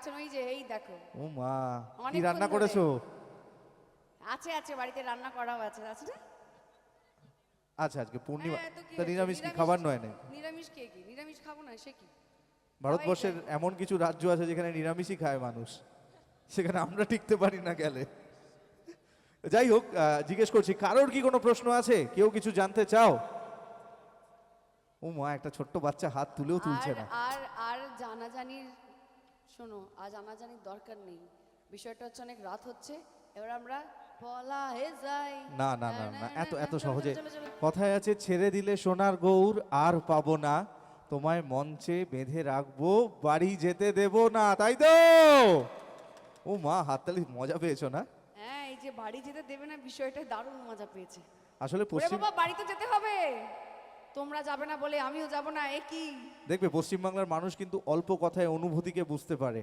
ডাকছেন, ওই যে এই দেখো। ও মা, কি অনেকক্ষণ রান্না ধরে। করেছো? আছে আছে, বাড়িতে রান্না করাও আছে, আছে না? আচ্ছা, আজকে পূর্ণিমা, হ্যাঁ, তো কি তা হয়েছে? নিরামিষ কি খাবার নয় না? নিরামিষ কে কি? নিরামিষ খাবো না সে কি? ভারতবর্ষের এমন কিছু রাজ্য আছে যেখানে নিরামিষই খায় মানুষ, সেখানে আমরা টিকতে পারি না গেলে। যাই হোক, জিজ্ঞেস করছি, কারোর কি কোনো প্রশ্ন আছে? কেউ কিছু জানতে চাও? ও মা, একটা ছোট্ট বাচ্চা হাত তুলেও তুলছে আর না। আর আর জানাজানির, শোনো, আর জানাজানির দরকার নেই। বিষয়টা হচ্ছে অনেক রাত হচ্ছে, এবার আমরা বলা হয়ে যাই। না না না না, এত এত চলো, সহজে। চলো, চলো, চলো। কথায় আছে, ছেড়ে দিলে সোনার গৌর আর পাবো না, তোমায় মঞ্চে বেঁধে রাখবো, বাড়ি যেতে দেব না, তাই তো? ও মা, হাততালি, মজা পেয়েছো না? হ্যাঁ, এই যে বাড়ি যেতে দেবে না, বিষয়টা দারুণ মজা পেয়েছে। আসলে ওরে পশ্চিম, বাবা, বাড়ি তো যেতে হবে। তোমরা যাবে না বলে আমিও যাব না, এ কি? দেখবে পশ্চিমবাংলার মানুষ কিন্তু অল্প কথায় অনুভূতিকে বুঝতে পারে।